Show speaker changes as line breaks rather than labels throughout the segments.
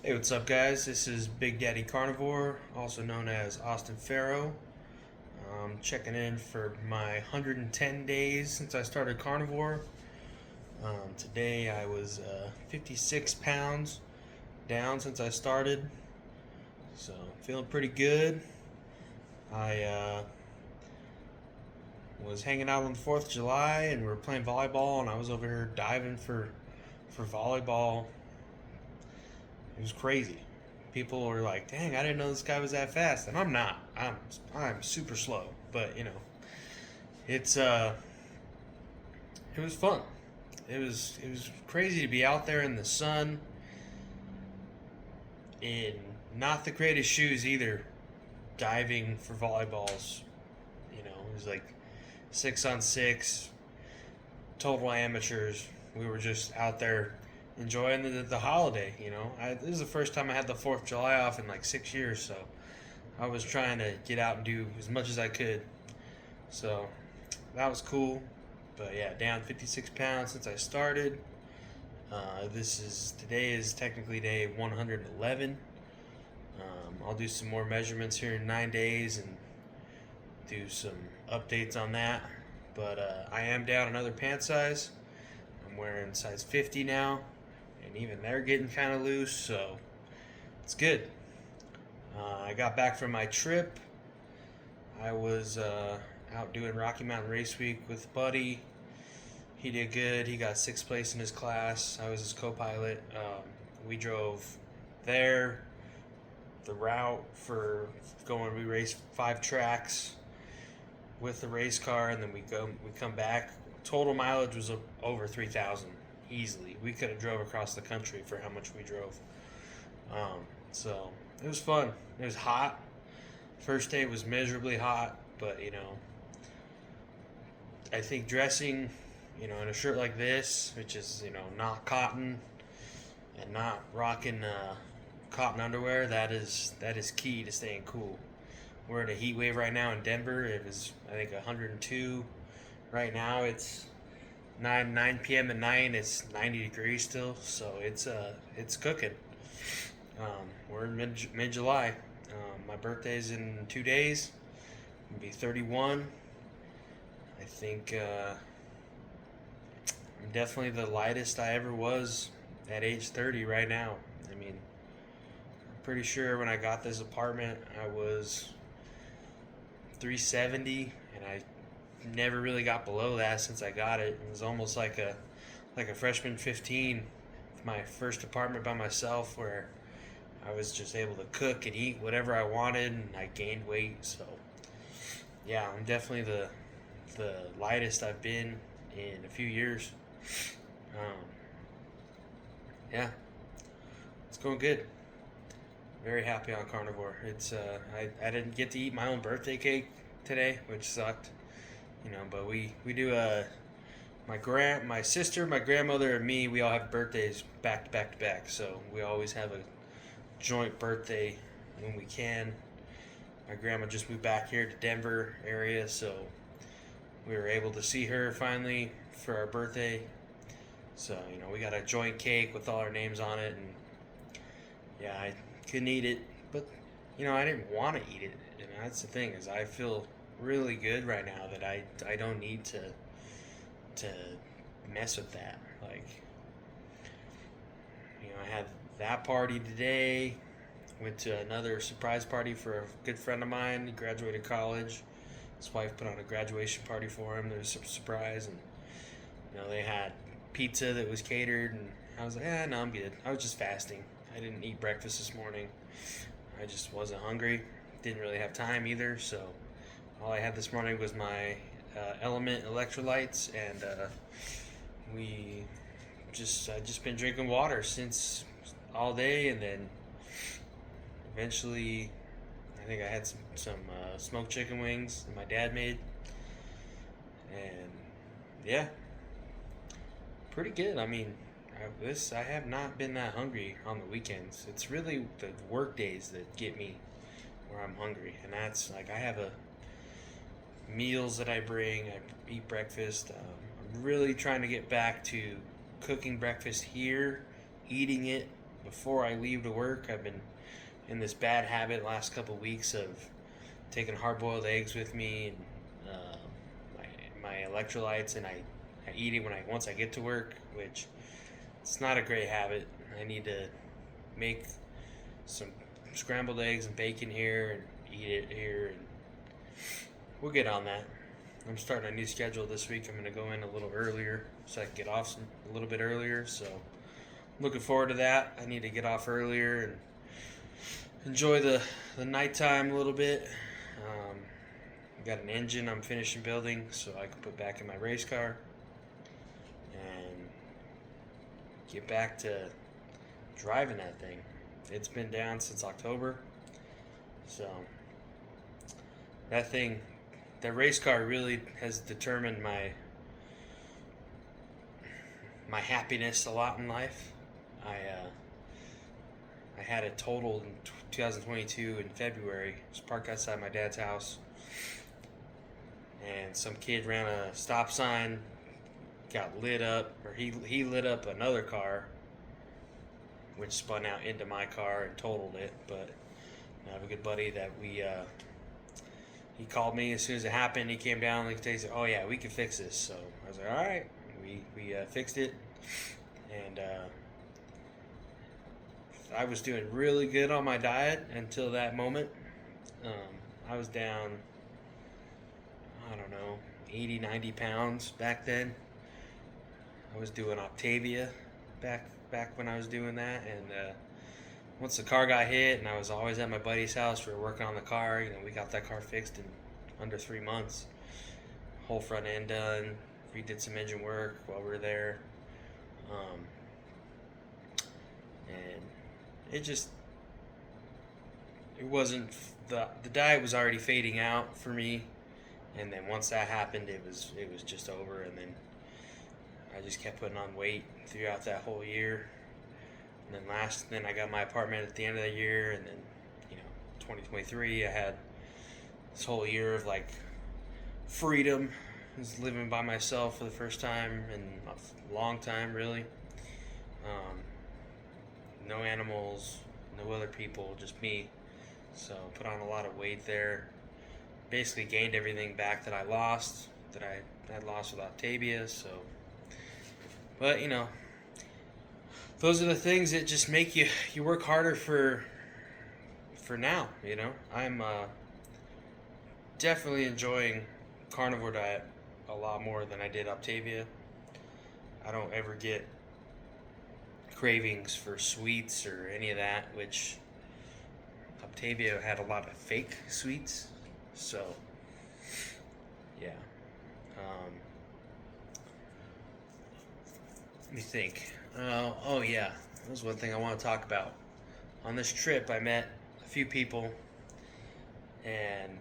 Hey, what's up, guys? This is Big Daddy Carnivore, also known as Austin Farrow. Checking in for my 110 days since I started Carnivore. Today I was 56 pounds down since I started, so feeling pretty good. I was hanging out on the 4th of July and we were playing volleyball, and I was over here diving for volleyball. It was crazy. People were like, "Dang, I didn't know this guy was that fast," and I'm not. I'm super slow, but it's it was fun. It was crazy to be out there in the sun in not the greatest shoes either, diving for volleyballs. It was like 6-on-6, total amateurs. We were just out there enjoying the holiday. This is the first time I had the 4th of July off in like 6 years, so I was trying to get out and do as much as I could. So that was cool. But yeah, down 56 pounds since I started. Today is technically day 111. I'll do some more measurements here in 9 days and do some updates on that. But I am down another pant size. I'm wearing size 50 now, and even they're getting kind of loose, so it's good. I got back from my trip. I was out doing Rocky Mountain Race Week with Buddy. He did good. He got 6th place in his class. I was his co-pilot. We drove there, the route for going. We raced 5 tracks with the race car, and then we come back. Total mileage was over 3,000 easily. We could have drove across the country for how much we drove. So it was fun. It was hot. First day was miserably hot, but I think dressing, in a shirt like this, which is not cotton and not rocking cotton underwear, that is key to staying cool. We're in a heat wave right now in Denver. It was, I think, 102. Right now it's 9 p.m. at night. It's 90 degrees still, so it's cooking. We're in mid July. My birthday's in 2 days. I'll be 31. I think I'm definitely the lightest I ever was at age 30 right now. I mean, I'm pretty sure when I got this apartment I was 370, and I never really got below that since I got it. It was almost like a freshman 15 with my first apartment by myself, where I was just able to cook and eat whatever I wanted, and I gained weight. So yeah, I'm definitely the lightest I've been in a few years. Yeah, it's going good. Very happy on Carnivore. It's I didn't get to eat my own birthday cake today, which sucked. But we do my sister, my grandmother, and me. We all have birthdays back to back to back, so we always have a joint birthday when we can. My grandma just moved back here to Denver area, so we were able to see her finally for our birthday. So we got a joint cake with all our names on it, and yeah, I couldn't eat it, but I didn't want to eat it. That's the thing, is I feel really good right now that I don't need to mess with that. Like, I had that party today. Went to another surprise party for a good friend of mine. He graduated college. His wife put on a graduation party for him. There was a surprise, and they had pizza that was catered, and I was like, no, I'm good. I was just fasting. I didn't eat breakfast this morning. I just wasn't hungry. Didn't really have time either, so all I had this morning was my Element electrolytes, and I just been drinking water since all day, and then eventually I think I had some smoked chicken wings that my dad made, and yeah, pretty good. I mean, I have not been that hungry on the weekends. It's really the work days that get me where I'm hungry, and that's like, I have meals that I bring. I eat breakfast. I'm really trying to get back to cooking breakfast here, eating it, before I leave to work, I've been in this bad habit last couple weeks of taking hard-boiled eggs with me and my electrolytes, and I eat it once I get to work, which it's not a great habit. I need to make some scrambled eggs and bacon here and eat it here, and we'll get on that. I'm starting a new schedule this week. I'm going to go in a little earlier so I can get off a little bit earlier. So I'm looking forward to that. I need to get off earlier and enjoy the nighttime a little bit. I've got an engine I'm finishing building so I can put back in my race car and get back to driving that thing. It's been down since October. So that race car really has determined my happiness a lot in life. I had it totaled in 2022 in February. It was parked outside my dad's house, and some kid ran a stop sign, got lit up, or he lit up another car, which spun out into my car and totaled it. But I have a good buddy that he called me as soon as it happened. He came down and he said, "Oh yeah, we can fix this." So I was like, "All right." We fixed it, and I was doing really good on my diet until that moment. I was down, I don't know, 80, 90 pounds back then. I was doing Octavia back when I was doing that, and once the car got hit, and I was always at my buddy's house, we were working on the car. We got that car fixed in under 3 months. Whole front end done. We did some engine work while we were there, and it wasn't the diet was already fading out for me, and then once that happened, it was just over, and then I just kept putting on weight throughout that whole year. And then I got my apartment at the end of the year, and then 2023 I had this whole year of like freedom. I was living by myself for the first time in a long time, really. No animals, no other people, just me. So put on a lot of weight there. Basically gained everything back that I lost with Octavia. So, but those are the things that just make you work harder for now. I'm definitely enjoying carnivore diet a lot more than I did Octavia. I don't ever get cravings for sweets or any of that, which Octavia had a lot of fake sweets. So yeah. Let me think. Oh yeah, that was one thing I want to talk about. On this trip, I met a few people, and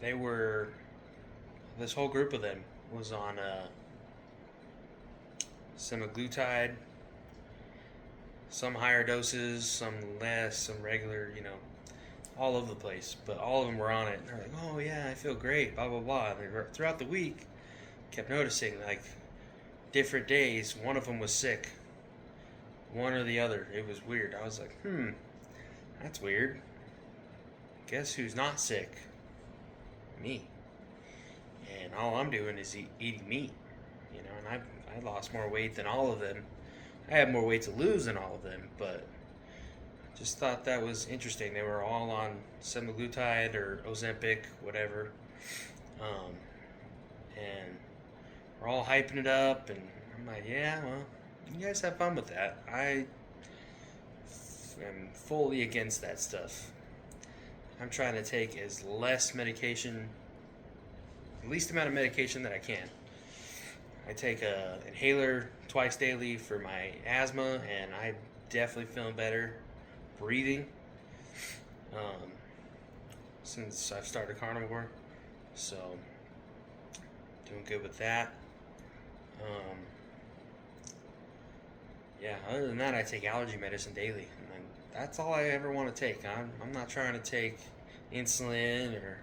this whole group of them was on semaglutide, some higher doses, some less, some regular, all over the place. But all of them were on it. And they're like, "Oh yeah, I feel great," blah blah blah. And throughout the week, kept noticing like different days, one of them was sick, one or the other. It was weird. I was like, that's weird. Guess who's not sick? Me. And all I'm doing is eating meat, and I lost more weight than all of them. I had more weight to lose than all of them, but just thought that was interesting. They were all on semaglutide or Ozempic, whatever, and we're all hyping it up, and I'm like, yeah, well, you guys have fun with that. I am fully against that stuff. I'm trying to take as least amount of medication that I can. I take a inhaler twice daily for my asthma, and I definitely feeling better breathing since I've started carnivore. So doing good with that. Yeah, other than that, I take allergy medicine daily, and that's all I ever want to take. I'm not trying to take insulin, or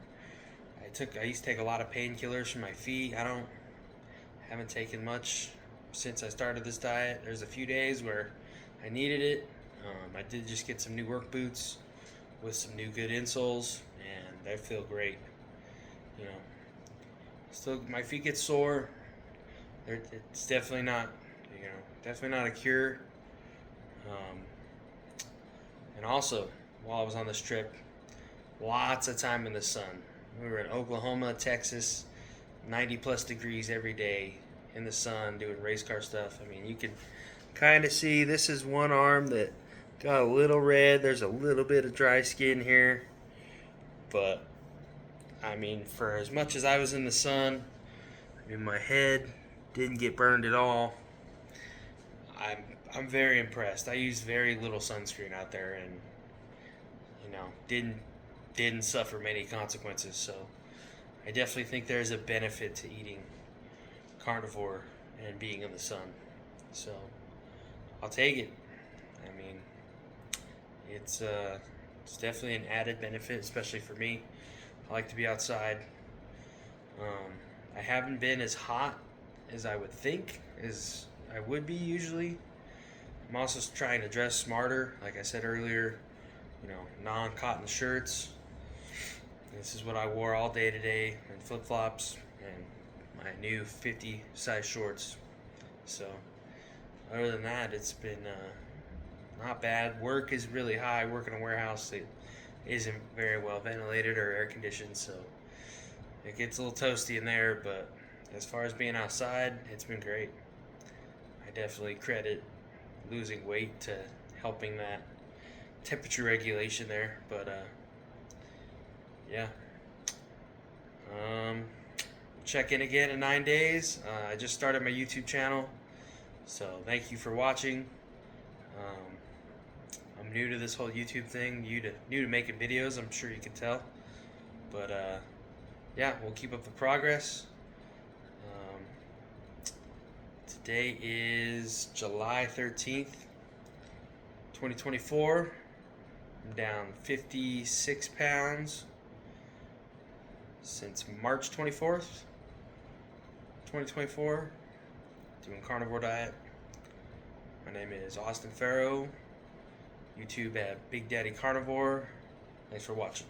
I used to take a lot of painkillers for my feet. Haven't taken much since I started this diet. There's a few days where I needed it. I did just get some new work boots with some new good insoles, and they feel great. You know, still my feet get sore. It's definitely not, definitely not a cure. Um, and also, while I was on this trip, lots of time in the sun. We were in Oklahoma, Texas, 90 plus degrees every day in the sun doing race car stuff. I mean, you can kind of see this is one arm that got a little red. There's a little bit of dry skin here. But, I mean, for as much as I was in the sun, I mean, my head didn't get burned at all. I'm I'm very impressed. I used very little sunscreen out there, and didn't suffer many consequences. So I definitely think there's a benefit to eating carnivore and being in the sun. So I'll take it. I mean, it's definitely an added benefit, especially for me. I like to be outside. I haven't been as hot as I would think as I would be usually. I'm also trying to dress smarter, like I said earlier. Non-cotton shirts. This is what I wore all day today, and flip-flops, and my new 50 size shorts. So, other than that, it's been not bad. Work is really high. I work in a warehouse that isn't very well ventilated or air conditioned, so it gets a little toasty in there. But as far as being outside, it's been great. I definitely credit losing weight to helping that temperature regulation there. But yeah. Check in again in 9 days. I just started my YouTube channel, so thank you for watching. I'm new to this whole YouTube thing, new to making videos. I'm sure you can tell, but yeah, we'll keep up the progress. Today is July 13th, 2024. I'm down 56 pounds since March 24th, 2024, doing carnivore diet. My name is Austin Farrow, YouTube at Big Daddy Carnivore. Thanks for watching.